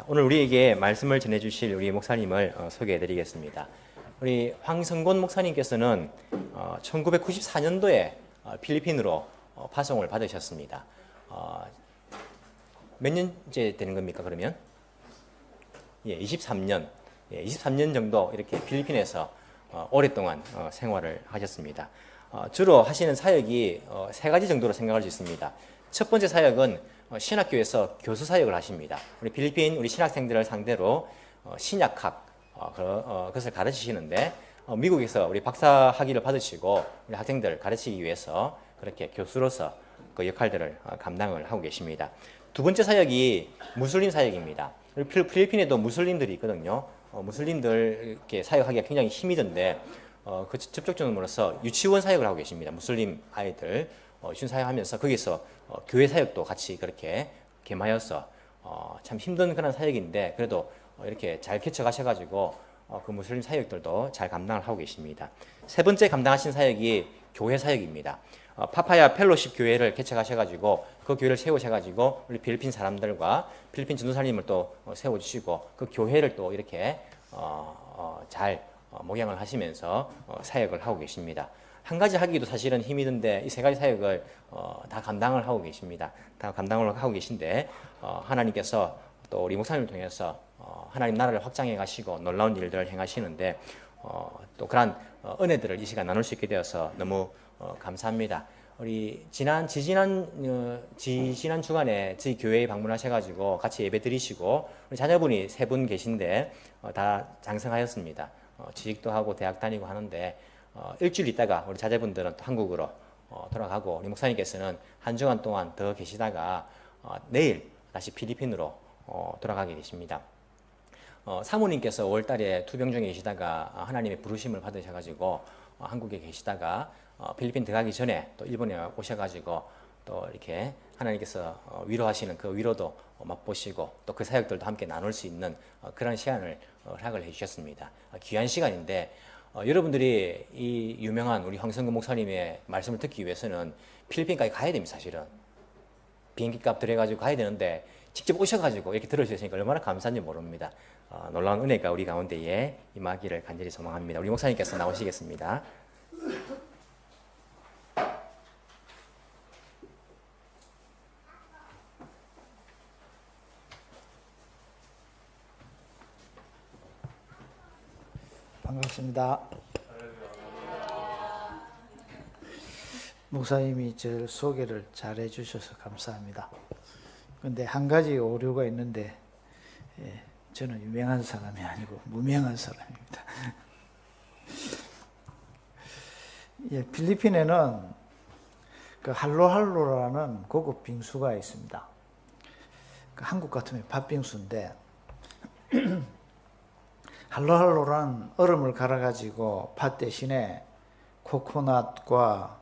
오늘 우리에게 말씀을 전해주실 우리 목사님을 소개해드리겠습니다. 우리 황성곤 목사님께서는 1994년도에 필리핀으로 파송을 받으셨습니다. 몇 년째 되는 겁니까, 그러면? 23년. 23년 정도 이렇게 필리핀에서 오랫동안 생활을 하셨습니다. 주로 하시는 사역이 세 가지 정도로 생각할 수 있습니다. 첫 번째 사역은 신학교에서 교수 사역을 하십니다. 우리 필리핀 우리 신학생들을 상대로 신약학 그것을 가르치시는데 미국에서 우리 박사 학위를 받으시고 우리 학생들을 가르치기 위해서 그렇게 교수로서 그 역할들을 감당을 하고 계십니다. 두 번째 사역이 무슬림 사역입니다. 필리핀에도 무슬림들이 있거든요. 무슬림들 이렇게 사역하기가 굉장히 힘이 든데 그 접촉점으로서 유치원 사역을 하고 계십니다. 무슬림 아이들 유치원 사역하면서 거기서 교회 사역도 같이 그렇게 겸하여서 참 힘든 그런 사역인데 그래도 이렇게 잘 개척하셔가지고 그 무슬림 사역들도 잘 감당을 하고 계십니다. 세 번째 감당하신 사역이 교회 사역입니다. 파파야 펠로십 교회를 개척하셔가지고 그 교회를 세우셔가지고 우리 필리핀 사람들과 필리핀 전도사님을 또 세워주시고 그 교회를 또 이렇게 잘 목양을 하시면서 사역을 하고 계십니다. 한 가지 하기도 사실은 힘이 든데 이 세 가지 사역을 다 감당을 하고 계십니다. 다 감당을 하고 계신데 하나님께서 또 우리 목사님을 통해서 하나님 나라를 확장해 가시고 놀라운 일들을 행하시는데 또 그러한 은혜들을 이 시간 나눌 수 있게 되어서 너무 감사합니다. 우리 지난 주간에 저희 교회에 방문하셔가지고 같이 예배 드리시고 우리 자녀분이 세 분 계신데 다 장성하였습니다. 취직도 하고 대학 다니고 하는데 일주일 있다가 우리 자제분들은 또 한국으로 돌아가고 우리 목사님께서는 한 주간 동안 더 계시다가 내일 다시 필리핀으로 돌아가게 되십니다. 사모님께서 5월달에 투병중에 계시다가 하나님의 부르심을 받으셔가지고 한국에 계시다가 필리핀 들어가기 전에 또 일본에 오셔가지고 또 이렇게 하나님께서 위로하시는 그 위로도 맛보시고 또 그 사역들도 함께 나눌 수 있는 그런 시간을 허락을 해주셨습니다. 귀한 시간인데 여러분들이 이 유명한 우리 황성근 목사님의 말씀을 듣기 위해서는 필리핀까지 가야 됩니다. 사실은 비행기 값 들여가지고 가야 되는데 직접 오셔가지고 이렇게 들을 수 있으니까 얼마나 감사한지 모릅니다. 놀라운 은혜가 우리 가운데에 임하기를 간절히 소망합니다. 우리 목사님께서 나오시겠습니다. 반갑습니다. 목사님이 저를 소개를 잘 해주셔서 감사합니다. 근데 한 가지 오류가 있는데 저는 유명한 사람이 아니고 무명한 사람입니다. 필리핀에는 그 할로할로라는 고급 빙수가 있습니다. 한국 같으면 팥빙수인데 할로할로란 얼음을 갈아가지고 팥 대신에 코코넛과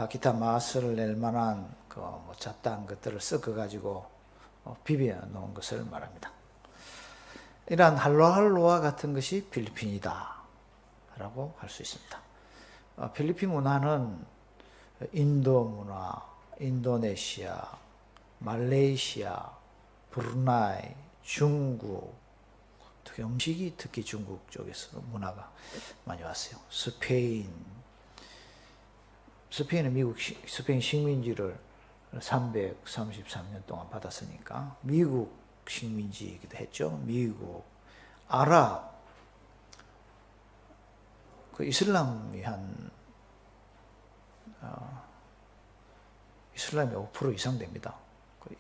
기타 맛을 낼 만한 그 잡다한 것들을 섞어가지고 비벼 놓은 것을 말합니다. 이러한 할로할로와 같은 것이 필리핀이다 라고 할 수 있습니다. 필리핀 문화는 인도 문화, 인도네시아, 말레이시아, 브루나이, 중국, 특히 중국 쪽에서 문화가 많이 왔어요. 스페인은 스페인 식민지를 333년 동안 받았으니까 미국 식민지이기도 했죠. 미국, 아랍, 그 이슬람이 5% 이상 됩니다.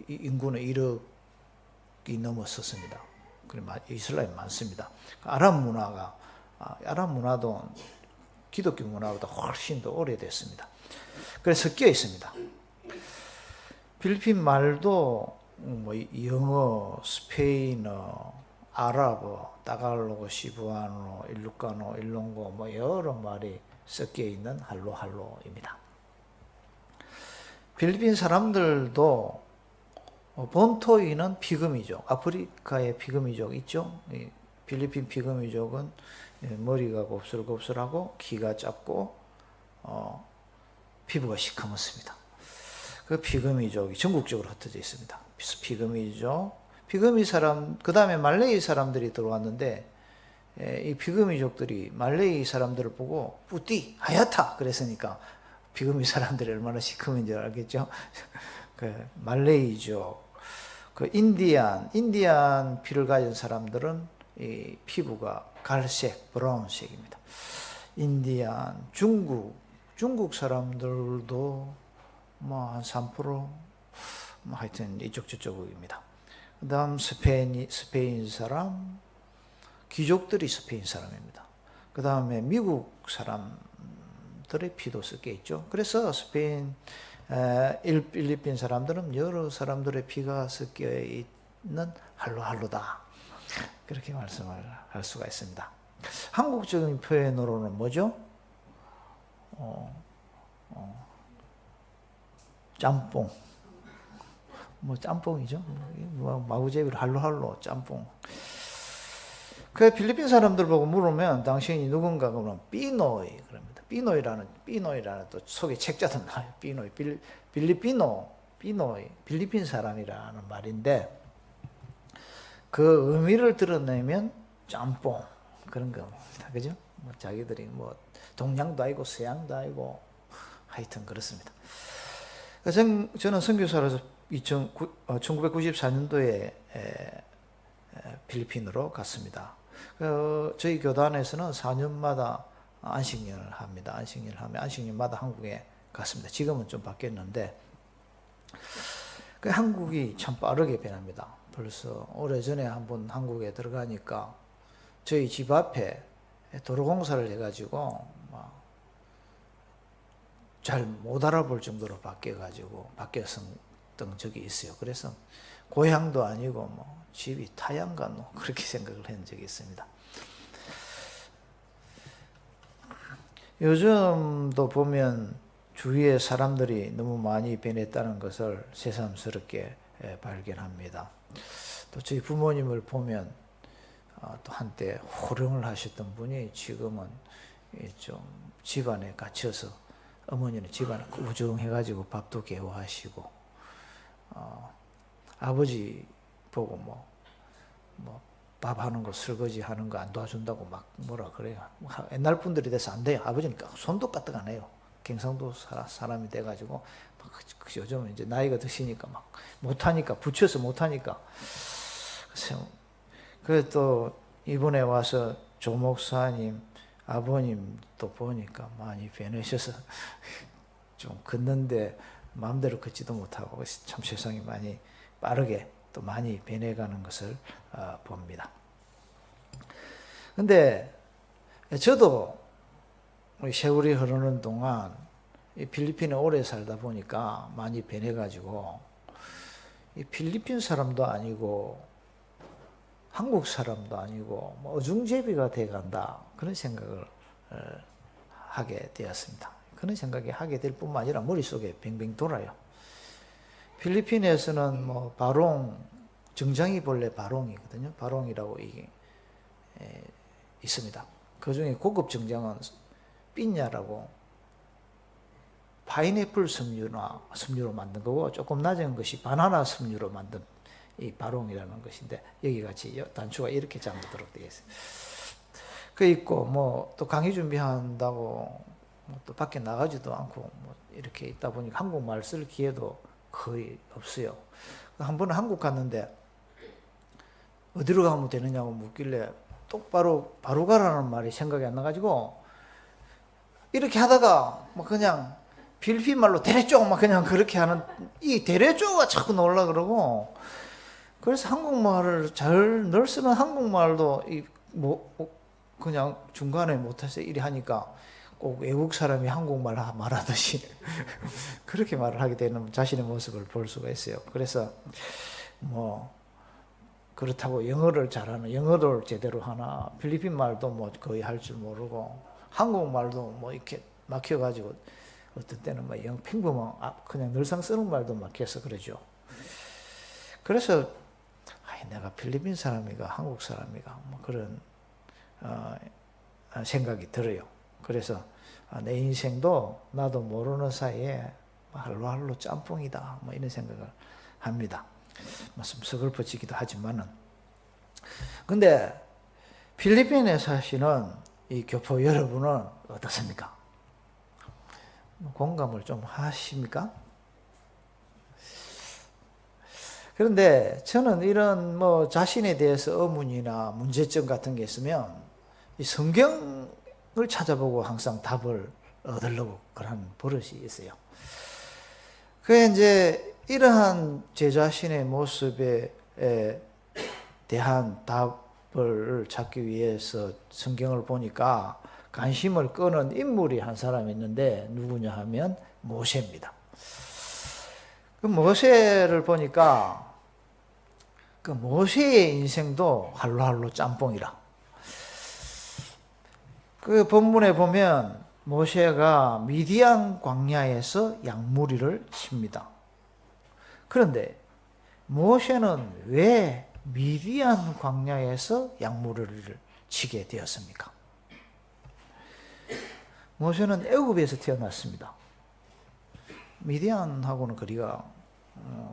인구는 1억이 넘었었습니다. 이슬람이 많습니다. 아랍 문화도 기독교 문화보다 훨씬 더 오래됐습니다. 그래서 섞여 있습니다. 필리핀 말도 영어, 스페인어, 아랍어, 따갈로그, 시부아노, 일루카노, 일롱고 여러 말이 섞여 있는 할로할로입니다. 필리핀 사람들도 본토인은 피그미족, 아프리카의 피그미족 있죠? 필리핀 피그미족은 머리가 곱슬곱슬하고 키가 작고 피부가 시커멓습니다. 그 피그미족이 전국적으로 흩어져 있습니다. 피그미족, 피그미 사람, 그 다음에 말레이 사람들이 들어왔는데, 이 피그미족들이 말레이 사람들을 보고 뿌띠 하얗다 그랬으니까 피그미 사람들이 얼마나 시커먼지 알겠죠? 그 말레이족, 그 인디안 피를 가진 사람들은 이 피부가 갈색, 브라운색입니다. 인디안, 중국 사람들도 뭐 한 3%, 뭐 하여튼 이쪽 저쪽입니다. 그다음 스페인 사람, 귀족들이 스페인 사람입니다. 그 다음에 미국 사람들의 피도 섞여 있죠. 그래서 필리핀 사람들은 여러 사람들의 피가 섞여 있는 할로할로다. 그렇게 말씀을 할 수가 있습니다. 한국적인 표현으로는 뭐죠? 짬뽕. 뭐 짬뽕이죠. 마구제비로 할로할로 짬뽕. 그 필리핀 사람들 보고 물으면 당신이 누군가 그러면 삐노이 그럽니다. 삐노이라는 또 속에 책자도 나와요. 삐노이, 삐노이, 필리핀 사람이라는 말인데 그 의미를 드러내면 짬뽕 그런 겁니다. 그죠? 뭐 자기들이 뭐 동양도 아니고 서양도 아니고 하여튼 그렇습니다. 저는 선교사로서 1994년도에 필리핀으로 갔습니다. 저희 교단에서는 4년마다 안식년을 합니다. 안식년을 하면 안식년마다 한국에 갔습니다. 지금은 좀 바뀌었는데 한국이 참 빠르게 변합니다. 벌써 오래전에 한번 한국에 들어가니까 저희 집 앞에 도로공사를 해가지고 잘 못 알아볼 정도로 바뀌었던 적이 있어요. 그래서 고향도 아니고 뭐 집이 타양 같노 그렇게 생각을 한 적이 있습니다. 요즘도 보면 주위에 사람들이 너무 많이 변했다는 것을 새삼스럽게 발견합니다. 또 저희 부모님을 보면 또 한때 호령을 하셨던 분이 지금은 좀 집안에 갇혀서 어머니는 집안에 꾸중해가지고 밥도 개워하시고 아버지 보고 뭐 밥하는 거 설거지 하는 거 안 도와준다고 막 뭐라 그래요. 옛날 분들이 돼서 안 돼요. 아버지는 손도 까뜩 안 해요. 경상도 사람이 돼가지고 요즘 이제 나이가 드시니까 막 못하니까 부쳐서 못하니까 그래서 또 이번에 와서 조 목사님 아버님도 보니까 많이 변하셔서 좀 걷는데 마음대로 걷지도 못하고 참 세상이 많이 빠르게 또 많이 변해가는 것을 봅니다. 근데 저도 세월이 흐르는 동안 이 필리핀에 오래 살다 보니까 많이 변해가지고 이 필리핀 사람도 아니고 한국 사람도 아니고 뭐 어중제비가 돼간다 그런 생각을 하게 되었습니다. 그런 생각이 하게 될 뿐만 아니라 머릿속에 뱅뱅 돌아요. 필리핀에서는 뭐 바롱, 정장이 본래 바롱이거든요. 바롱이라고 이게 있습니다. 그 중에 고급 정장은 삐냐라고 파인애플 섬유로 만든 거고 조금 낮은 것이 바나나 섬유로 만든 이 바롱이라는 것인데 여기 같이 단추가 이렇게 잠그도록 되어 있어요. 그 있고 뭐 또 강의 준비한다고 또 밖에 나가지도 않고 뭐 이렇게 있다 보니까 한국말 쓸 기회도 거의 없어요. 한 번은 한국 갔는데 어디로 가면 되느냐고 묻길래 똑바로 바로 가라는 말이 생각이 안 나가지고 이렇게 하다가 뭐 그냥 필리핀 말로 데레쪼 막 그냥 그렇게 하는 이 데레쪼가 자꾸 나오려 그러고 그래서 한국말을 늘 쓰는 한국말도 그냥 중간에 못해서 이리 하니까 꼭 외국 사람이 한국말 말하듯이 그렇게 말을 하게 되는 자신의 모습을 볼 수가 있어요. 그래서 뭐 그렇다고 영어를 제대로 하나 필리핀 말도 뭐 거의 할 줄 모르고 한국말도 뭐 이렇게 막혀가지고 어떤 때는 뭐 평범한 그냥 늘상 쓰는 말도 막혀서 그러죠. 그래서 내가 필리핀 사람이가 한국 사람이가 뭐 그런 생각이 들어요. 그래서 내 인생도 나도 모르는 사이에 할로할로 짬뽕이다 뭐 이런 생각을 합니다. 좀 서글퍼지기도 하지만은. 근데 필리핀에 사시는 이 교포 여러분은 어떻습니까? 공감을 좀 하십니까? 그런데 저는 이런 뭐 자신에 대해서 의문이나 문제점 같은 게 있으면 이 성경을 찾아보고 항상 답을 얻으려고 그런 버릇이 있어요. 그게 이제 이러한 제 자신의 모습에 대한 답을 찾기 위해서 성경을 보니까 관심을 끄는 인물이 한 사람이 있는데 누구냐 하면 모세입니다. 그 모세를 보니까 그 모세의 인생도 할로할로 짬뽕이라. 그 본문에 보면 모세가 미디안 광야에서 양무리를 칩니다. 그런데 모세는 왜 미디안 광야에서 양무리를 치게 되었습니까? 모세는 애굽에서 태어났습니다. 미디안하고는 거리가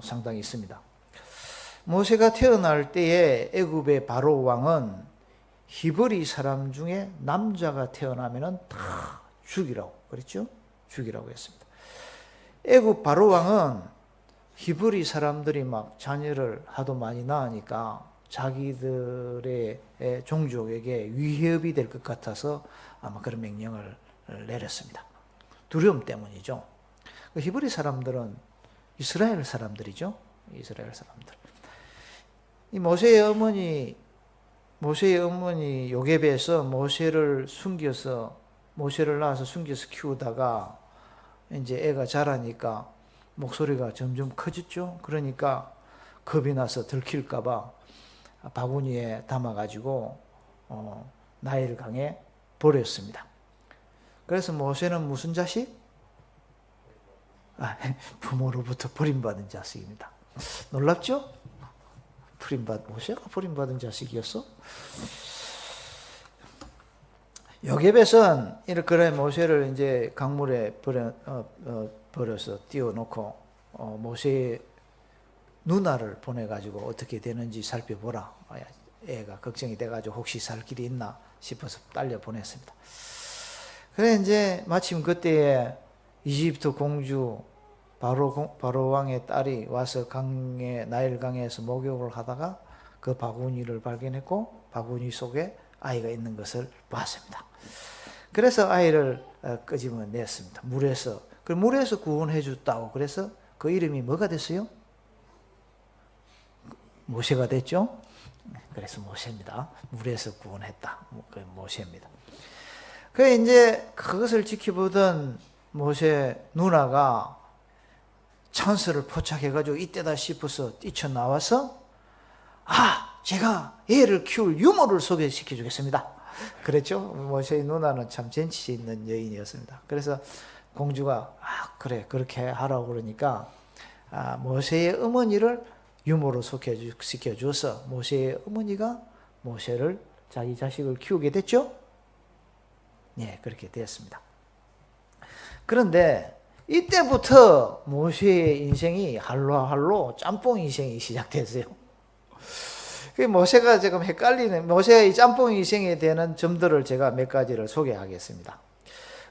상당히 있습니다. 모세가 태어날 때에 애굽의 바로 왕은 히브리 사람 중에 남자가 태어나면은 다 죽이라고 그랬죠? 죽이라고 했습니다. 애굽 바로 왕은 히브리 사람들이 막 자녀를 하도 많이 낳으니까 자기들의 종족에게 위협이 될 것 같아서 아마 그런 명령을 내렸습니다. 두려움 때문이죠. 히브리 사람들은 이스라엘 사람들이죠. 이스라엘 사람들. 이 모세의 어머니 요게벳에서 모세를 낳아서 숨겨서 키우다가 이제 애가 자라니까 목소리가 점점 커졌죠. 그러니까 겁이 나서 들킬까봐 바구니에 담아가지고 나일강에 버렸습니다. 그래서 모세는 무슨 자식? 부모로부터 버림받은 자식입니다. 놀랍죠? 모세가 버림받은 자식이었어? 요게벳은 이렇게 모세를 이제 강물에 버려서 띄워놓고 모세의 누나를 보내가지고 어떻게 되는지 살펴보라. 애가 걱정이 돼가지고 혹시 살 길이 있나 싶어서 딸려 보냈습니다. 그래 이제 마침 그때에 이집트 공주 바로 왕의 딸이 와서 나일강에서 목욕을 하다가 그 바구니를 발견했고 바구니 속에 아이가 있는 것을 봤습니다. 그래서 아이를 끄집어냈습니다. 물에서 구원해 줬다고. 그래서 그 이름이 뭐가 됐어요? 모세가 됐죠? 그래서 모세입니다. 물에서 구원했다. 그 모세입니다. 이제 그것을 지켜보던 모세 누나가 찬스를 포착해가지고 이때다 싶어서 뛰쳐나와서 제가 애를 키울 유모를 소개시켜 주겠습니다. 그랬죠? 모세의 누나는 참 센스 있는 여인이었습니다. 그래서 공주가 그래 그렇게 하라고 그러니까 모세의 어머니를 유모로 소개시켜 줘서 모세의 어머니가 모세를 자기 자식을 키우게 됐죠? 네, 그렇게 되었습니다. 그런데 이때부터 모세의 인생이 할로할로 짬뽕 인생이 시작됐어요. 모세가 지금 헷갈리는 모세의 짬뽕 인생에 대한 점들을 제가 몇 가지를 소개하겠습니다.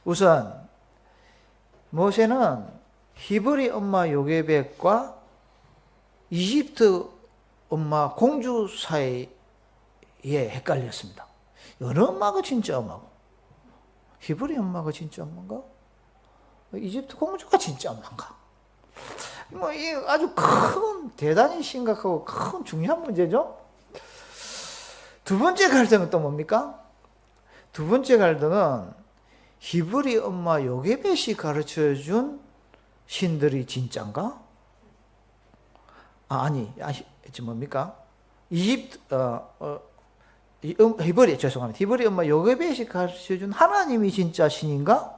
우선 모세는 히브리 엄마 요게벳과 이집트 엄마 공주 사이에 헷갈렸습니다. 어느 엄마가 진짜 엄마고 히브리 엄마가 진짜 엄마인가? 이집트 공주가 진짜 엄마인가? 이 아주 대단히 심각하고 큰 중요한 문제죠. 두 번째 갈등은 또 뭡니까? 두 번째 갈등은 히브리 엄마 요게벳이 가르쳐준 신들이 진짠가? 뭡니까? 히브리 엄마 요게벳이 가르쳐준 하나님이 진짜 신인가?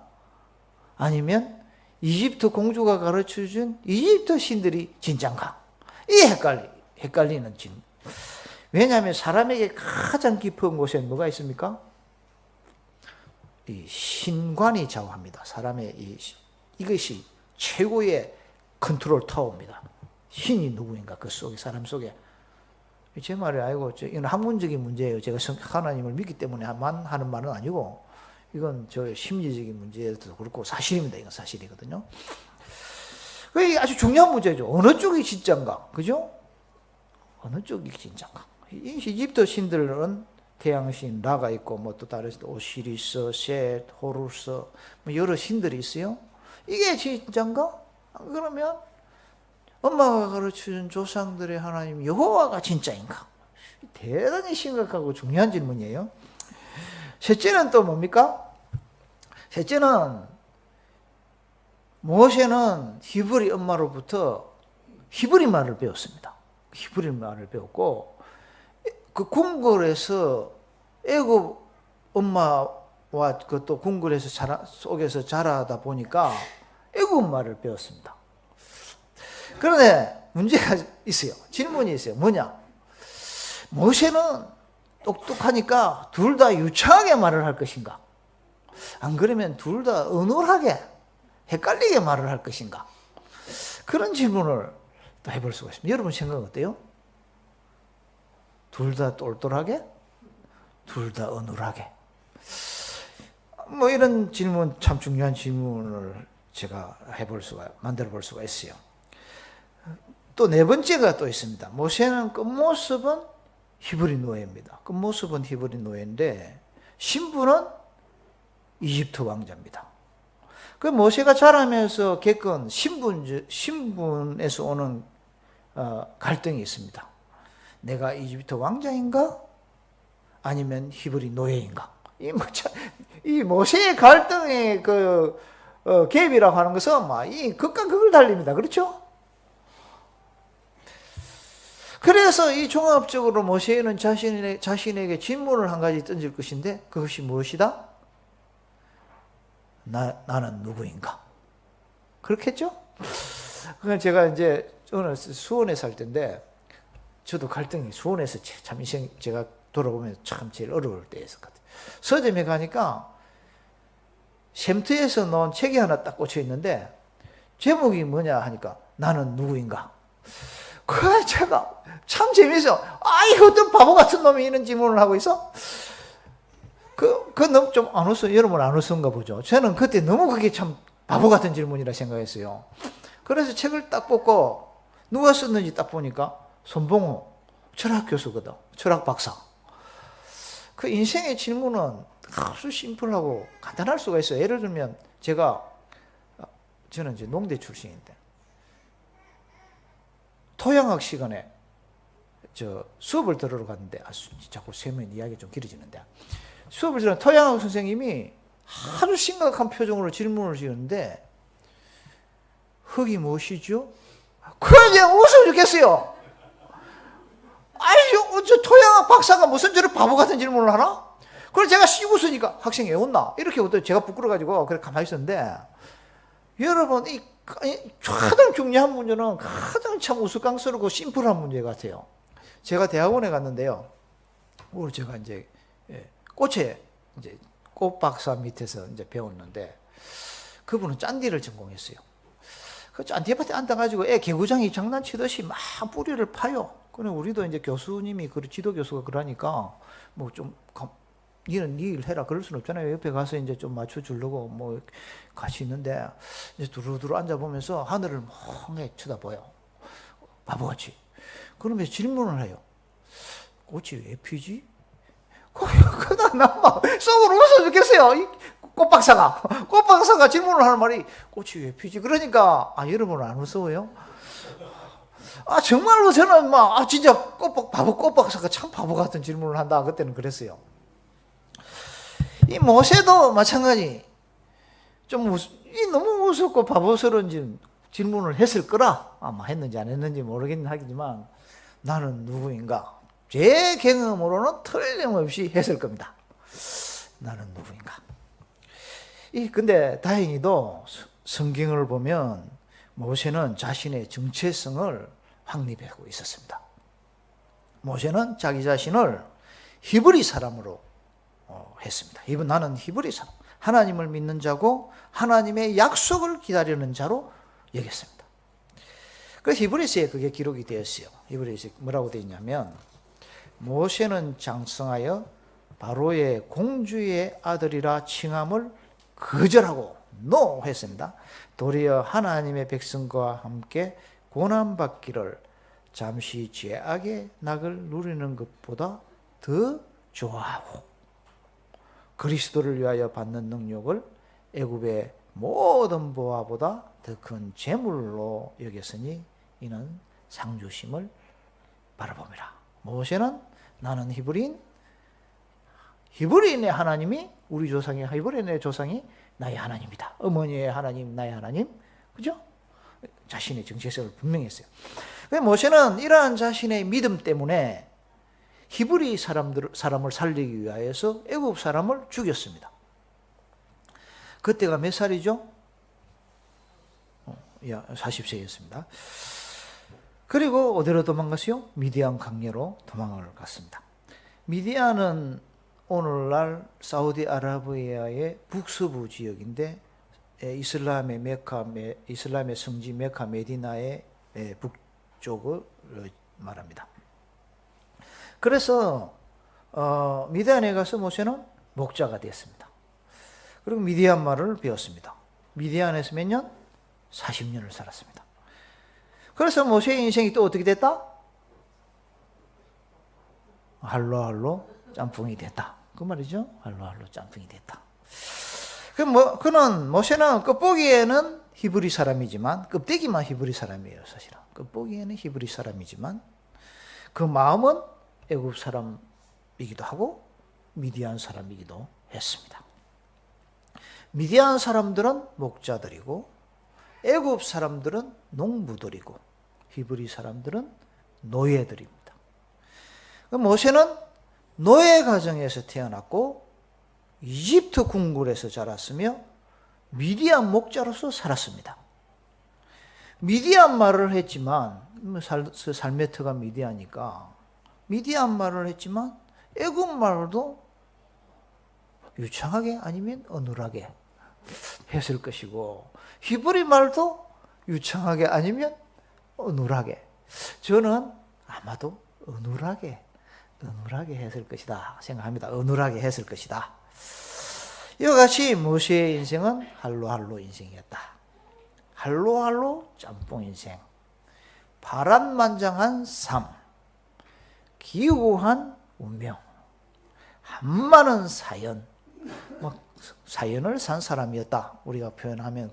아니면 이집트 공주가 가르쳐준 이집트 신들이 진짠가? 이 헷갈리는 진. 왜냐하면 사람에게 가장 깊은 곳에 뭐가 있습니까? 이 신관이 좌우합니다. 사람의 이것이 최고의 컨트롤 타워입니다. 신이 누구인가 그 속에 사람 속에 제 말이 아니고 이건 학문적인 문제예요. 제가 하나님을 믿기 때문에 하는 말은 아니고 이건 저 심리적인 문제도 그렇고 사실입니다. 이건 사실이거든요. 그게 아주 중요한 문제죠. 어느 쪽이 진짜인가, 그죠? 어느 쪽이 진짜인가? 이 이집트 신들은 태양신 라가 있고 뭐 또 다른 오시리스, 셋, 호루스 뭐 여러 신들이 있어요. 이게 진짜인가? 그러면 엄마가 가르쳐준 조상들의 하나님 여호와가 진짜인가? 대단히 심각하고 중요한 질문이에요. 셋째는 또 뭡니까? 셋째는 모세는 히브리 엄마로부터 히브리 말을 배웠습니다. 히브리 말을 배웠고 그 궁궐에서 애굽 엄마와 그또 궁궐에서 속에서 자라다 보니까 애굽 말을 배웠습니다. 그런데 문제가 있어요. 질문이 있어요. 뭐냐? 모세는 똑똑하니까 둘 다 유창하게 말을 할 것인가? 안 그러면 둘 다 어눌하게 헷갈리게 말을 할 것인가? 그런 질문을 또 해볼 수가 있습니다. 여러분 생각 어때요? 둘 다 똘똘하게? 둘 다 어눌하게? 뭐 이런 질문, 참 중요한 질문을 제가 만들어 볼 수가 있어요. 또 네 번째가 또 있습니다. 모세는 끝모습은 히브리 노예입니다. 끝모습은 히브리 노예인데 신분은 이집트 왕자입니다. 그 모세가 자라면서 겪은 신분에서 오는 갈등이 있습니다. 내가 이집트 왕자인가? 아니면 히브리 노예인가? 이 모세의 갈등의 갭이라고 하는 것은 이 극과 극을 달립니다. 그렇죠? 그래서 이 종합적으로 모세는 자신에게 질문을 한 가지 던질 것인데 그것이 무엇이다? 나는 누구인가? 그렇겠죠? 그건 제가 이제 저는 수원에 살 때인데 저도 갈등이 수원에서 참 인생 제가 돌아보면 참 제일 어려울 때였었거든요. 서점에 가니까 샘트에서 넣은 책이 하나 딱 꽂혀 있는데 제목이 뭐냐 하니까 나는 누구인가? 그 제가 참 재미있어. 이거 어떤 바보 같은 놈이 이런 질문을 하고 있어? 그 너무 좀 안 웃어. 여러분 안 웃은가 보죠. 저는 그때 너무 그게 참 바보 같은 질문이라 생각했어요. 그래서 책을 딱 뽑고 누가 썼는지 딱 보니까 손봉호 철학 교수거든. 철학 박사. 그 인생의 질문은 아주 심플하고 간단할 수가 있어요. 예를 들면 저는 이제 농대 출신인데 토양학 시간에 수업을 들으러 갔는데 자꾸 세면 이야기 좀 길어지는데 수업을 들으러 토양학 선생님이 아주 심각한 표정으로 질문을 지었는데 흙이 무엇이죠? 그냥 웃어 죽겠어요. 저 토양학 박사가 무슨 저런 바보 같은 질문을 하나? 그래서 제가 씩 웃으니까 학생이 왜 웃나? 이렇게 웃더니 제가 부끄러워가지고 그렇게 가만히 있었는데 여러분 이 가장 중요한 문제는 가장 참 우스꽝스럽고 심플한 문제 같아요. 제가 대학원에 갔는데요. 오늘 제가 이제 꽃 박사 밑에서 이제 배웠는데 그분은 짠디를 전공했어요. 그 짠디밭에 앉아가지고 개구장이 장난치듯이 막 뿌리를 파요. 그래 우리도 이제 교수님이 지도 교수가 그러니까 뭐 좀 니는 네 일 해라 그럴 수는 없잖아요. 옆에 가서 이제 좀 맞춰주려고 뭐 같이 있는데 이제 두루두루 앉아보면서 하늘을 멍하게 쳐다봐요. 바보같이. 그러면서 질문을 해요. 꽃이 왜 피지? 그다 나막 속으로 웃어 죽겠어요. 이 꽃박사가 질문을 하는 말이 꽃이 왜 피지? 그러니까 여러분 안 무서워요? 정말로 저는 진짜 꽃박사가 참 바보 같은 질문을 한다. 그때는 그랬어요. 이 모세도 마찬가지 너무 무섭고 바보스러운 질문을 했을 거라 아마 했는지 안 했는지 모르겠긴 하지만 나는 누구인가? 제 경험으로는 틀림없이 했을 겁니다. 나는 누구인가? 근데 다행히도 성경을 보면 모세는 자신의 정체성을 확립하고 있었습니다. 모세는 자기 자신을 히브리 사람으로 했습니다. 나는 히브리 사람, 하나님을 믿는 자고 하나님의 약속을 기다리는 자로 여겼습니다. 그래서 히브리서에 그게 기록이 되었어요. 히브리서에 뭐라고 되어 있냐면 모세는 장성하여 바로의 공주의 아들이라 칭함을 거절하고 NO 했습니다. 도리어 하나님의 백성과 함께 고난받기를 잠시 죄악의 낙을 누리는 것보다 더 좋아하고 그리스도를 위하여 받는 능력을 애굽의 모든 보화보다 더 큰 재물로 여겼으니 이는 상주심을 바라봅니다. 모세는 나는 히브리인의 하나님이 우리 조상이 히브리인의 조상이 나의 하나님이다. 어머니의 하나님 나의 하나님. 그죠? 자신의 정체성을 분명히 했어요. 모세는 이러한 자신의 믿음 때문에 히브리 사람을 살리기 위하여서 애굽 사람을 죽였습니다. 그때가 몇 살이죠? 40세였습니다. 그리고 어디로 도망갔어요? 미디안 강야로 도망을 갔습니다. 미디안은 오늘날 사우디아라비아의 북서부 지역인데 이슬람의 성지 메카 메디나의 북쪽을 말합니다. 그래서 미디안에 가서 모세는 목자가 됐습니다. 그리고 미디안 말을 배웠습니다. 미디안에서 몇 년? 40년을 살았습니다. 그래서 모세의 인생이 또 어떻게 됐다? 할로할로 짬뽕이 됐다. 그 말이죠. 할로할로 짬뽕이 됐다. 모세는 겉보기에는 히브리 사람이지만, 껍데기만 히브리 사람이에요, 사실은. 겉보기에는 히브리 사람이지만, 그 마음은 애굽 사람이기도 하고, 미디안 사람이기도 했습니다. 미디안 사람들은 목자들이고, 애굽 사람들은 농부들이고, 히브리 사람들은 노예들입니다. 모세는 노예 가정에서 태어났고 이집트 궁궐에서 자랐으며 미디안 목자로서 살았습니다. 미디안 말을 했지만 삶의 터가 미디안이니까 미디안 말을 했지만 애굽 말도 유창하게 아니면 어눌하게 했을 것이고 히브리 말도 유창하게 아니면 어눌하게 저는 아마도 어눌하게 했을 것이다 생각합니다. 어눌하게 했을 것이다. 이와 같이 모세의 인생은 할로할로 인생이었다. 할로할로 짬뽕 인생, 파란만장한 삶, 기구한 운명, 한많은 사연, 사연을 산 사람이었다. 우리가 표현하면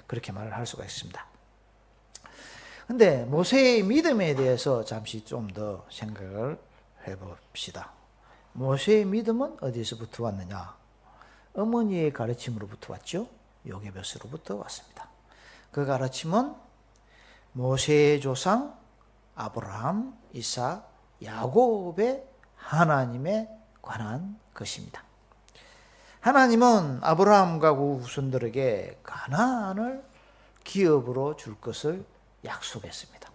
그렇게 말을 할 수가 있습니다. 근데 모세의 믿음에 대해서 잠시 좀 더 생각을 해봅시다. 모세의 믿음은 어디서부터 왔느냐? 어머니의 가르침으로부터 왔죠. 요게벳으로부터 왔습니다. 그 가르침은 모세의 조상 아브라함, 이삭, 야곱의 하나님에 관한 것입니다. 하나님은 아브라함과 그 후손들에게 가나안을 기업으로 줄 것을 약속했습니다.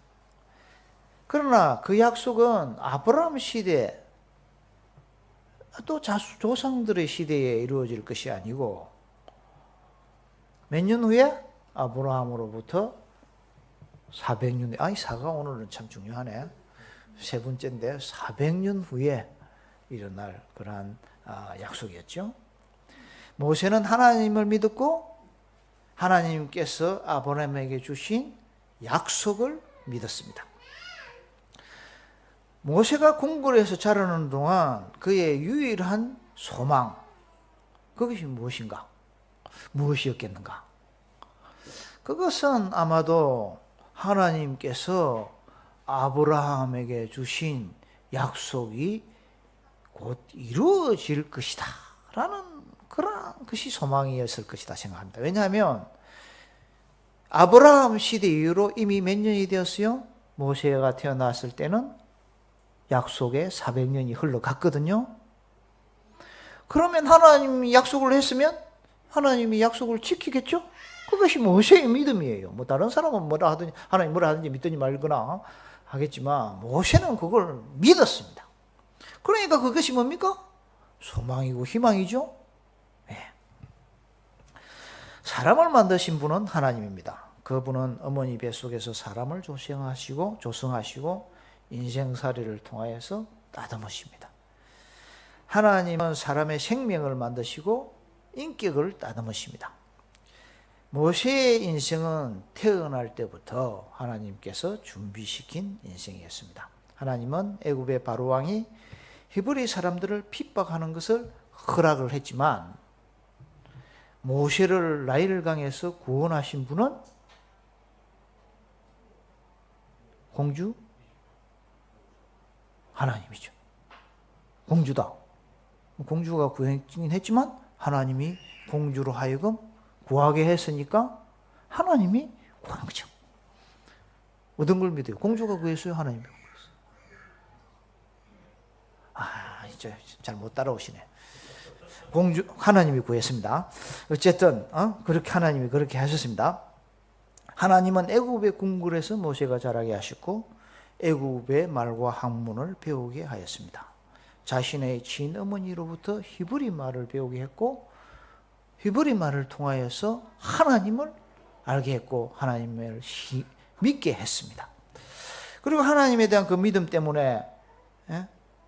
그러나 그 약속은 아브라함 시대 또 조상들의 시대에 이루어질 것이 아니고 몇 년 후에 아브라함으로부터 400년, 사가 오늘은 참 중요하네. 세 번째인데 400년 후에 일어날 그러한 약속이었죠. 모세는 하나님을 믿었고 하나님께서 아브라함에게 주신 약속을 믿었습니다. 모세가 궁궐에서 자라는 동안 그의 유일한 소망, 그것이 무엇인가? 무엇이었겠는가? 그것은 아마도 하나님께서 아브라함에게 주신 약속이 곧 이루어질 것이다 라는 그런 것이 소망이었을 것이다 생각합니다. 왜냐하면 아브라함 시대 이후로 이미 몇 년이 되었어요? 모세가 태어났을 때는 약속의 400년이 흘러갔거든요. 그러면 하나님이 약속을 했으면 하나님이 약속을 지키겠죠? 그것이 모세의 믿음이에요. 다른 사람은 뭐라 하든지 하나님 뭐라 하든지 믿든지 말거나 하겠지만 모세는 그걸 믿었습니다. 그러니까 그것이 뭡니까? 소망이고 희망이죠. 네. 사람을 만드신 분은 하나님입니다. 그분은 어머니 뱃속에서 사람을 조성하시고 인생살이를 통하여서 따듬으십니다. 하나님은 사람의 생명을 만드시고 인격을 따듬으십니다. 모세의 인생은 태어날 때부터 하나님께서 준비시킨 인생이었습니다. 하나님은 애굽의 바로왕이 히브리 사람들을 핍박하는 것을 허락을 했지만 모세를 나일강에서 구원하신 분은 공주? 하나님이죠. 공주다. 공주가 구했긴 했지만 하나님이 공주로 하여금 구하게 했으니까 하나님이 구한 거죠. 어떤 걸 믿어요? 공주가 구했어요? 하나님이 구했어요? 이제 잘 못 따라오시네. 하나님이 구했습니다. 어쨌든 그렇게 하나님이 그렇게 하셨습니다. 하나님은 애굽의 궁궐에서 모세가 자라게 하셨고 애굽의 말과 학문을 배우게 하였습니다. 자신의 친어머니로부터 히브리 말을 배우게 했고 히브리 말을 통하여서 하나님을 알게 했고 하나님을 믿게 했습니다. 그리고 하나님에 대한 그 믿음 때문에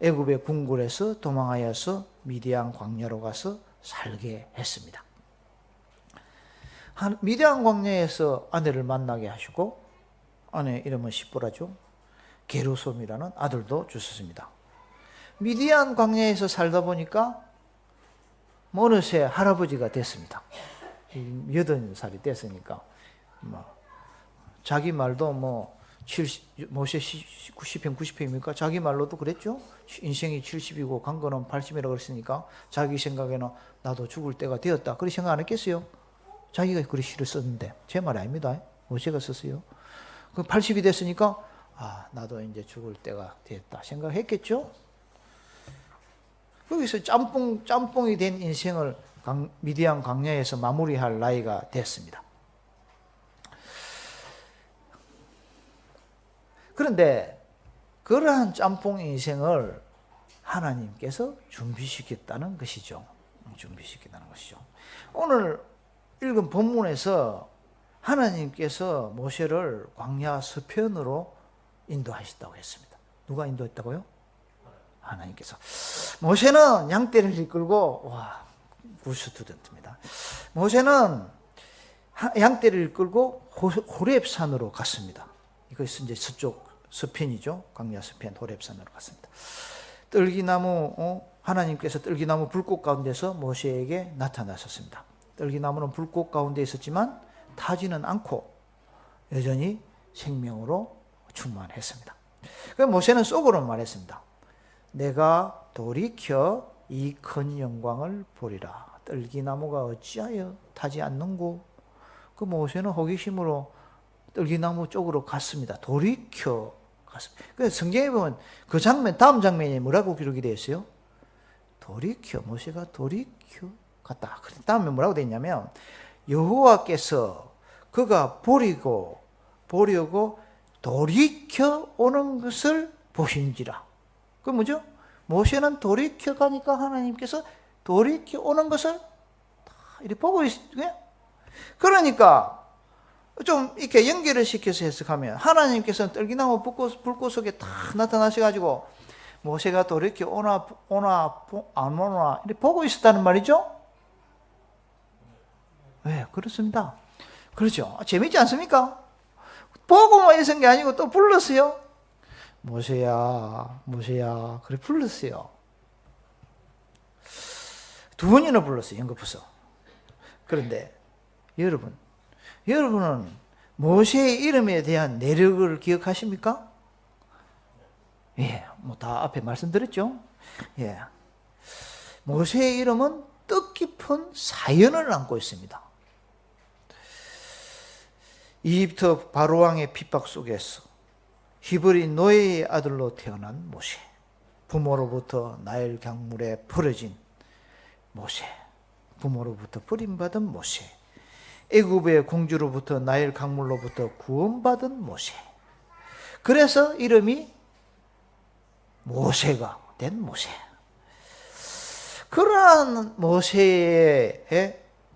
애굽의 궁궐에서 도망하여서 미디안 광야로 가서 살게 했습니다. 미디안 광야에서 아내를 만나게 하시고 아내 이름은 시보라죠. 게르솜이라는 아들도 주셨습니다. 미디안 광야에서 살다 보니까 어느새 할아버지가 됐습니다. 80살이 됐으니까 자기 말도 모세 90편 90편입니까? 자기 말로도 그랬죠. 인생이 70이고 간 거는 80이라고 그랬으니까 자기 생각에는 나도 죽을 때가 되었다. 그렇게 생각 안 했겠어요? 자기가 그리 시를 썼는데 제 말 아닙니다. 모세가 썼어요. 그 80이 됐으니까 나도 이제 죽을 때가 됐다 생각했겠죠. 거기서 짬뽕이 된 인생을 미디안 광야에서 마무리할 나이가 됐습니다. 그런데 그러한 짬뽕 인생을 하나님께서 준비시켰다는 것이죠. 오늘 읽은 본문에서 하나님께서 모세를 광야 서편으로 인도하셨다고 했습니다. 누가 인도했다고요? 하나님께서. 모세는 양떼를 이끌고 굿스튜던트입니다. 모세는 양떼를 이끌고 호렙산으로 갔습니다. 이것은 이제 서편이죠. 광야 서편 호렙산으로 갔습니다. 하나님께서 뜰기나무 불꽃 가운데서 모세에게 나타나셨습니다. 뜰기나무는 불꽃 가운데 있었지만 타지는 않고 여전히 생명으로 충만했습니다. 그래서 모세는 속으로 말했습니다. 내가 돌이켜 이 큰 영광을 보리라. 뜰기나무가 어찌하여 타지 않는고? 그 모세는 호기심으로 뜰기나무 쪽으로 갔습니다. 돌이켜 갔습니다. 그래서 성경에 보면 그 장면, 다음 장면이 뭐라고 기록이 되어 있어요? 모세가 돌이켜 갔다. 다음에 뭐라고 되어 있냐면 여호와께서 그가 보려고 돌이켜 오는 것을 보신지라. 그 뭐죠? 모세는 돌이켜 가니까 하나님께서 돌이켜 오는 것을 다 이렇게 보고 있어요. 그러니까 좀 이렇게 연결을 시켜서 해석하면 하나님께서는 뜰기나무 불꽃 속에 다 나타나셔가지고 모세가 돌이켜 오나 안 오나 이렇게 보고 있었다는 말이죠. 네, 그렇습니다. 그렇죠. 재밌지 않습니까? 보고만 있은 게 아니고 또 불렀어요. 모세야 그래 불렀어요. 2번이나 불렀어요. 연거푸서. 그런데 여러분은 모세의 이름에 대한 내력을 기억하십니까? 예, 다 앞에 말씀드렸죠. 예, 모세의 이름은 뜻깊은 사연을 안고 있습니다. 이집트 바로왕의 핍박 속에서 히브리 노예의 아들로 태어난 모세, 부모로부터 나일 강물에 버려진 모세, 부모로부터 버림받은 모세, 애굽의 공주로부터 나일 강물로부터 구원받은 모세. 그래서 이름이 모세가 된 모세. 그러한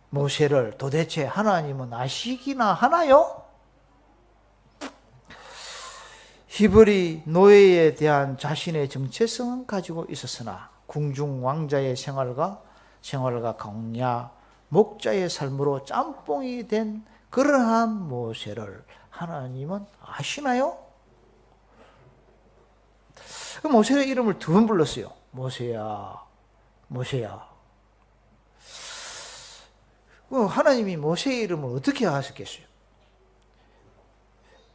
모세를 도대체 하나님은 아시기나 하나요? 히브리 노예에 대한 자신의 정체성은 가지고 있었으나 궁중 왕자의 생활과 광야 목자의 삶으로 짬뽕이 된 그러한 모세를 하나님은 아시나요? 그 모세의 이름을 두 번 불렀어요. 모세야, 모세야. 하나님이 모세의 이름을 어떻게 하셨겠어요?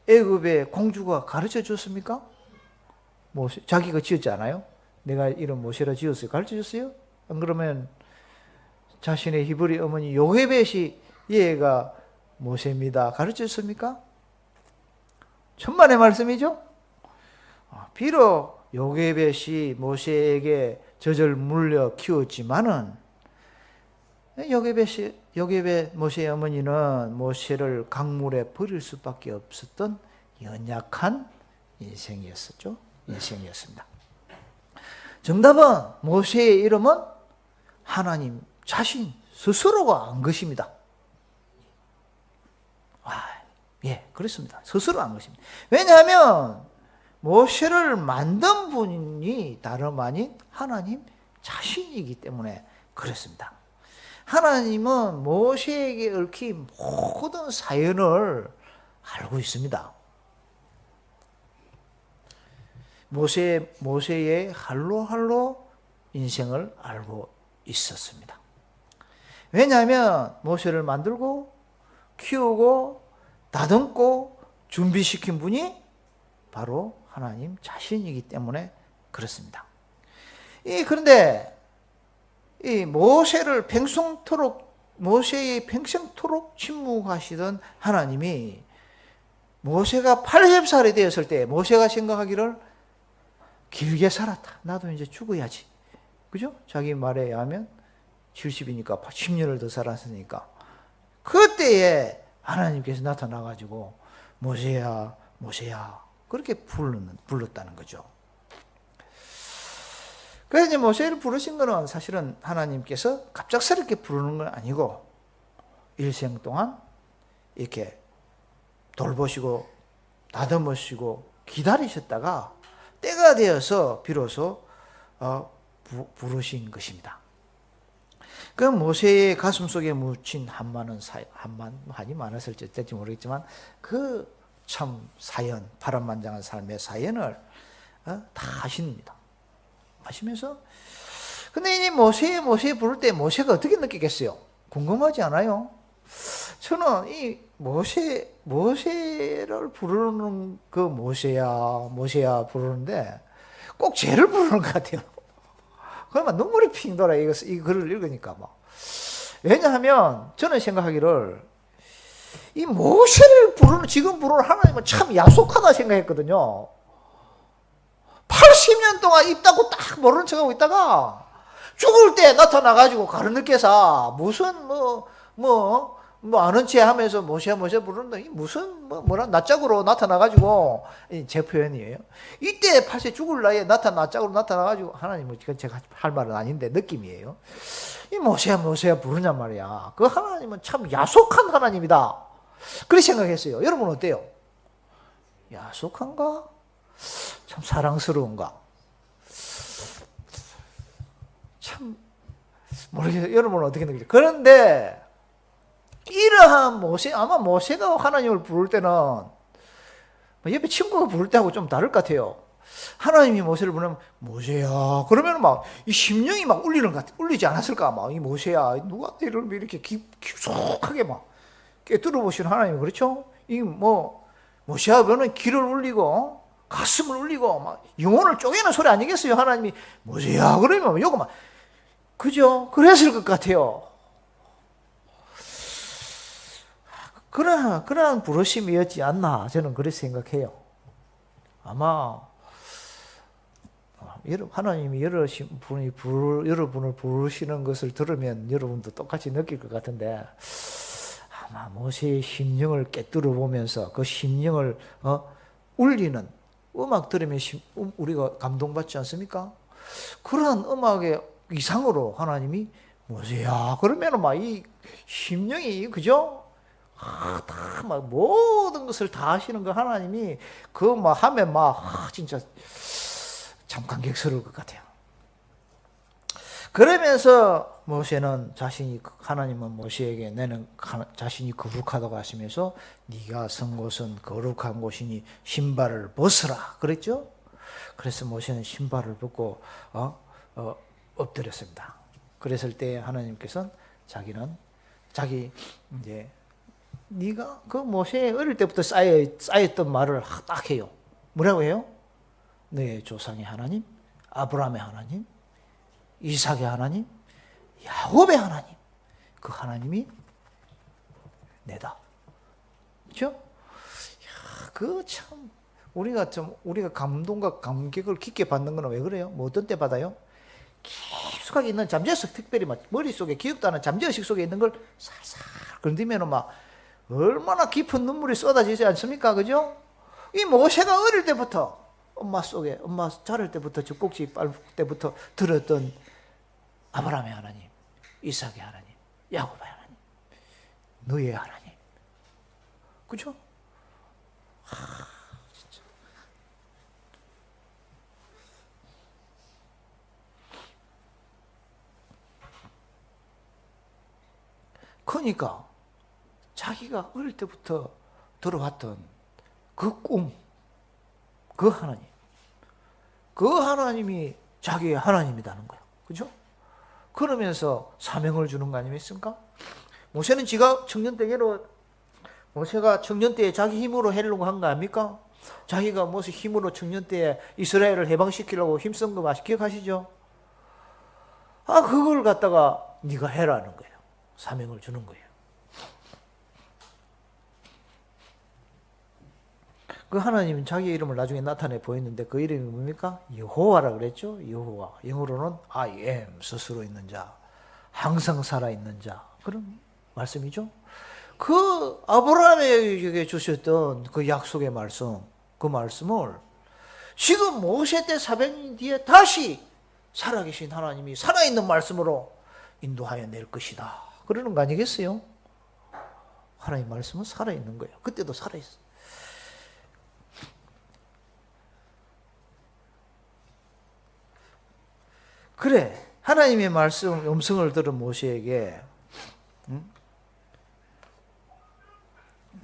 애굽의 공주가 가르쳐 줬습니까? 모세, 자기가 지었지 않아요? 내가 이름 모세라 지었어요. 가르쳐 줬어요? 안 그러면 자신의 히브리 어머니 요게벳이 얘가 모세입니다. 가르쳐 줬습니까? 천만의 말씀이죠? 비록 요게벳이 모세에게 젖을 물려 키웠지만은 요게벳 모세의 어머니는 모세를 강물에 버릴 수밖에 없었던 연약한 인생이었습니다. 정답은 모세의 이름은 하나님 자신 스스로가 안 것입니다. 예, 그렇습니다. 스스로 안 것입니다. 왜냐하면 모세를 만든 분이 다름 아닌 하나님 자신이기 때문에 그렇습니다. 하나님은 모세에게 얽힌 모든 사연을 알고 있습니다. 모세의 할로할로 인생을 알고 있었습니다. 왜냐하면 모세를 만들고 키우고 다듬고 준비시킨 분이 바로 하나님 자신이기 때문에 그렇습니다. 그런데 이 모세의 평생토록 침묵하시던 하나님이 모세가 80살이 되었을 때 모세가 생각하기를 길게 살았다. 나도 이제 죽어야지. 그죠? 자기 말에 의하면 70이니까 10년을 더 살았으니까. 그때에 하나님께서 나타나가지고 모세야, 모세야. 그렇게 불렀다는 거죠. 그래서 이제 모세를 부르신 거는 사실은 하나님께서 갑작스럽게 부르는 건 아니고 일생 동안 이렇게 돌보시고 다듬으시고 기다리셨다가 때가 되어서 비로소 부르신 것입니다. 그 모세의 가슴 속에 묻힌 한이 많았을지 모르겠지만 그 참 사연, 파란만장한 삶의 사연을 다 하십니다. 하시면서 근데 이 모세 부를 때 모세가 어떻게 느끼겠어요? 궁금하지 않아요? 저는 이 모세를 부르는 그 모세야 부르는데 꼭 쟤를 부르는 것 같아요. 그러면 눈물이 핑 돌아 이 글을 읽으니까 막. 왜냐하면 저는 생각하기를 이 모세를 지금 부르는 하나님은 참 야속하다 생각했거든요. 80년 동안 입 닫고 딱 모르는 척하고 있다가 죽을 때 나타나가지고 가르느께서 무슨 아는 체 하면서 모세 부르는데 무슨 낯짝으로 나타나가지고 제 표현이에요. 이때 80 죽을 나이에 낯짝으로 나타나가지고 하나님 제가 할 말은 아닌데 느낌이에요. 이 모세야 부르냔 말이야. 그 하나님은 참 야속한 하나님이다. 그렇게 생각했어요. 여러분 어때요? 야속한가? 참 사랑스러운가? 참 모르겠어요. 여러분은 어떻게 느끼죠? 그런데 이러한 아마 모세가 하나님을 부를 때는 옆에 친구가 부를 때하고 좀 다를 것 같아요. 하나님이 모세를 부르면 모세야 그러면 막 이 심령이 막 울리는 것 같아. 울리지 않았을까? 막 이 모세야 누가 이렇게 깊숙하게 막 깨뚫어 보시는 하나님 그렇죠? 이 모세야 그러면 귀를 울리고 가슴을 울리고 막 영혼을 쪼개는 소리 아니겠어요? 하나님이 모세야 그러면 요거 막 그죠? 그랬을 것 같아요. 그러한 부르심이었지 않나 저는 그렇게 생각해요. 아마 하나님이 여러분을 부르시는 것을 들으면 여러분도 똑같이 느낄 것 같은데 아마 모세의 심령을 깨뚫어 보면서 그 심령을 울리는 음악 들으면 우리가 감동받지 않습니까? 그러한 음악의 이상으로 하나님이 모세야 그러면 막 이 심령이 그죠? 다 막 모든 것을 다 하시는 그 하나님이 그 막 하면 막 진짜 참 감격스러울 것 같아요. 그러면서 모세는 하나님은 모세에게 너는 자신이 거룩하다고 하시면서 네가 선 곳은 거룩한 곳이니 신발을 벗으라 그랬죠. 그래서 모세는 신발을 벗고 엎드렸습니다. 그랬을 때 하나님께서는 자기 이제 네가 그 모세 어릴 때부터 쌓였던 말을 딱 해요. 뭐라고 해요? 너의 조상의 하나님, 아브라함의 하나님, 이삭의 하나님, 야곱의 하나님, 그 하나님이 내다. 그렇죠? 그 참 우리가 감동과 감격을 깊게 받는 거는 왜 그래요? 뭐 어떤 때 받아요? 깊숙하게 있는 잠재의식, 특별히 막 머릿속에 기억도 안 하는 잠재의식 속에 있는 걸 살살 건드리면 막 얼마나 깊은 눈물이 쏟아지지 않습니까? 그죠? 이 모세가 어릴 때부터 엄마 자랄 때부터 젖꼭지 빨 때부터 들었던 아브라함의 하나님, 이삭의 하나님, 야곱의 하나님, 너의 하나님. 그죠? 진짜. 그러니까 자기가 어릴 때부터 들어왔던 그 꿈, 그 하나님이 자기의 하나님이라는 거예요. 그죠? 그러면서 사명을 주는 거 아니겠습니까? 모세가 청년 때에 자기 힘으로 하려고 한 거 아닙니까? 자기가 무슨 힘으로 청년 때에 이스라엘을 해방시키려고 힘쓴 거 기억하시죠? 그걸 갖다가 네가 해라는 거예요. 사명을 주는 거예요. 그 하나님은 자기 이름을 나중에 나타내 보였는데 그 이름이 뭡니까? 여호와라 그랬죠? 여호와. 영어로는 I am, 스스로 있는 자, 항상 살아있는 자. 그런 말씀이죠. 그 아브라함에게 주셨던 그 약속의 말씀, 그 말씀을 지금 모세 때 400년 뒤에 다시 살아계신 하나님이 살아있는 말씀으로 인도하여 낼 것이다. 그러는 거 아니겠어요? 하나님 말씀은 살아있는 거예요. 그때도 살아있어. 그래, 하나님의 말씀, 음성을 들은 모세에게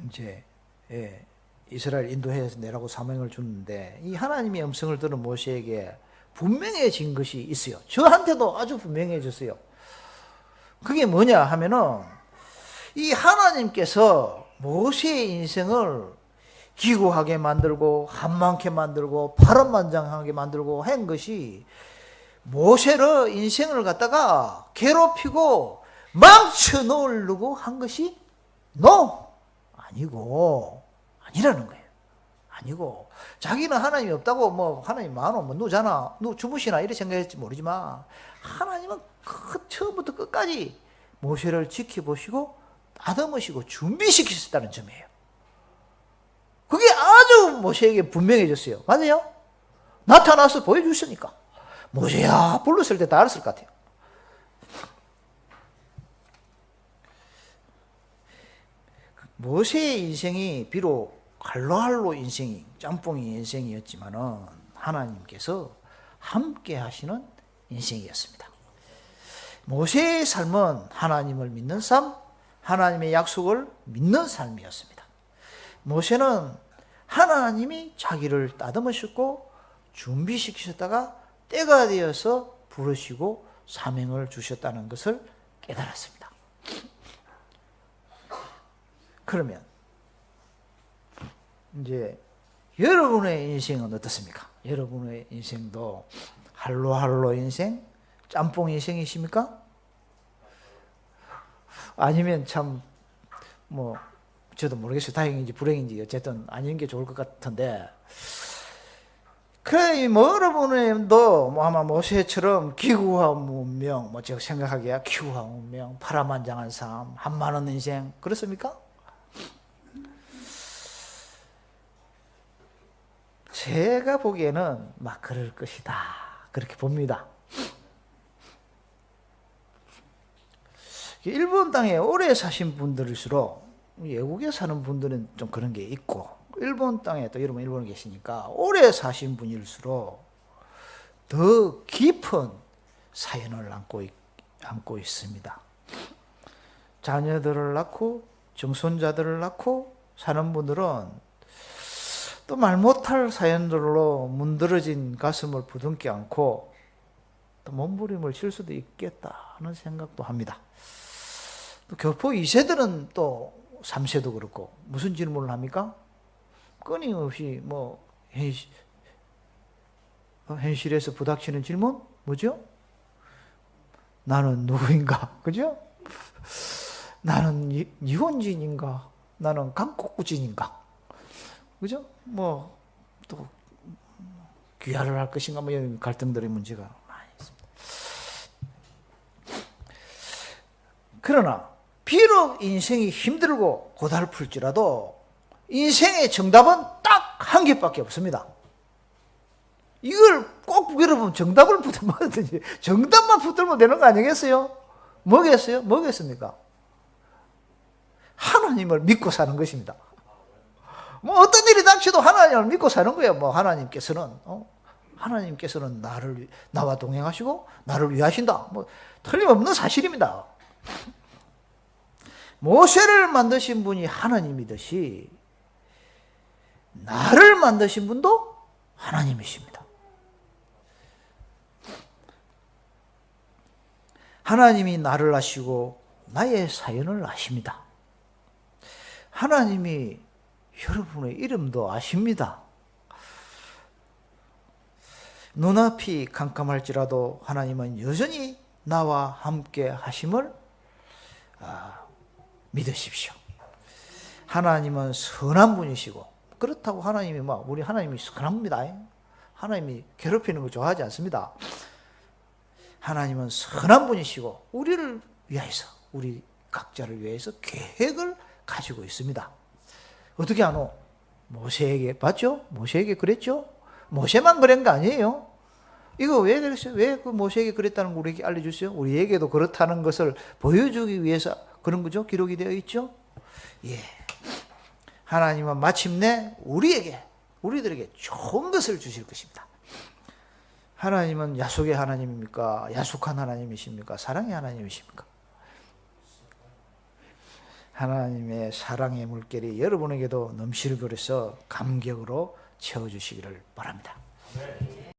이제 이스라엘 인도해서 내라고 사명을 줬는데 이 하나님의 음성을 들은 모세에게 분명해진 것이 있어요. 저한테도 아주 분명해졌어요. 그게 뭐냐 하면은 이 하나님께서 모세의 인생을 기구하게 만들고 한만케 만들고 파란만장하게 만들고 한 것이 모세를 인생을 갖다가 괴롭히고 망쳐 놓으려고 한 것이 아니라는 거예요. 아니고 자기는 하나님이 없다고 뭐 하나님 많어 뭐 누잖아 누 주무시나 이렇게 생각했지 모르지만 하나님은 처음부터 끝까지 모세를 지켜보시고 다듬으시고 준비시키셨다는 점이에요. 그게 아주 모세에게 분명해졌어요. 맞아요? 나타나서 보여주시니까 모세야 불렀을 때 다 알았을 것 같아요. 모세의 인생이 비록 할로할로 인생이 짬뽕이 인생이었지만은 하나님께서 함께 하시는 인생이었습니다. 모세의 삶은 하나님을 믿는 삶, 하나님의 약속을 믿는 삶이었습니다. 모세는 하나님이 자기를 다듬으셨고 준비시키셨다가 때가 되어서 부르시고 사명을 주셨다는 것을 깨달았습니다. 그러면 이제 여러분의 인생은 어떻습니까? 여러분의 인생도 할로할로 인생, 짬뽕 인생이십니까? 아니면 참 뭐 저도 모르겠어요. 다행인지 불행인지 어쨌든 아닌 게 좋을 것 같은데 그래 뭐 여러분도 뭐 아마 모세처럼 기구한 문명 뭐 제가 생각하기에 기구한 문명, 파란만장한 삶, 한많은 인생 그렇습니까? 제가 보기에는 막 그럴 것이다 그렇게 봅니다. 일본 땅에 오래 사신 분들일수록 외국에 사는 분들은 좀 그런 게 있고, 일본 땅에 또 여러분 일본에 계시니까 오래 사신 분일수록 더 깊은 사연을 안고 있습니다. 자녀들을 낳고 정손자들을 낳고 사는 분들은 또 말 못할 사연들로 문드러진 가슴을 부둥켜 안고 또 몸부림을 칠 수도 있겠다 하는 생각도 합니다. 또 교포 2세들은 또 3세도 그렇고 무슨 질문을 합니까? 끊임없이 뭐 현실에서 부닥치는 질문? 뭐죠? 나는 누구인가? 그죠? 나는 이혼진인가? 나는 강kok구진인가? 그죠? 뭐 또 귀화를 할 것인가? 뭐 이런 갈등들의 문제가 많이 있습니다. 그러나 비록 인생이 힘들고 고달플지라도 인생의 정답은 딱 한 개밖에 없습니다. 이걸 꼭 여러분 정답을 붙들면 정답만 붙들면 되는 거 아니겠어요? 뭐겠어요? 뭐겠습니까? 하나님을 믿고 사는 것입니다. 뭐 어떤 일이 닥쳐도 하나님을 믿고 사는 거예요. 뭐 하나님께서는 나와 동행하시고 나를 위하신다. 뭐 틀림없는 사실입니다. 모세를 만드신 분이 하나님이듯이 나를 만드신 분도 하나님이십니다. 하나님이 나를 아시고 나의 사연을 아십니다. 하나님이 여러분의 이름도 아십니다. 눈앞이 캄캄할지라도 하나님은 여전히 나와 함께 하심을 믿으십시오. 하나님은 선한 분이시고, 그렇다고 하나님이 우리 하나님이 선합니다. 하나님이 괴롭히는 거 좋아하지 않습니다. 하나님은 선한 분이시고 우리를 위해서, 우리 각자를 위해서 계획을 가지고 있습니다. 어떻게 아노? 모세에게 봤죠? 모세에게 그랬죠? 모세만 그런 거 아니에요. 이거 왜 그랬어요? 왜 그 모세에게 그랬다는 거 우리에게 알려주세요. 우리에게도 그렇다는 것을 보여주기 위해서 그런 거죠. 기록이 되어 있죠. 예. 하나님은 마침내 우리들에게 좋은 것을 주실 것입니다. 하나님은 야속의 하나님입니까? 야속한 하나님이십니까? 사랑의 하나님이십니까? 하나님의 사랑의 물결이 여러분에게도 넘실거려서 감격으로 채워주시기를 바랍니다.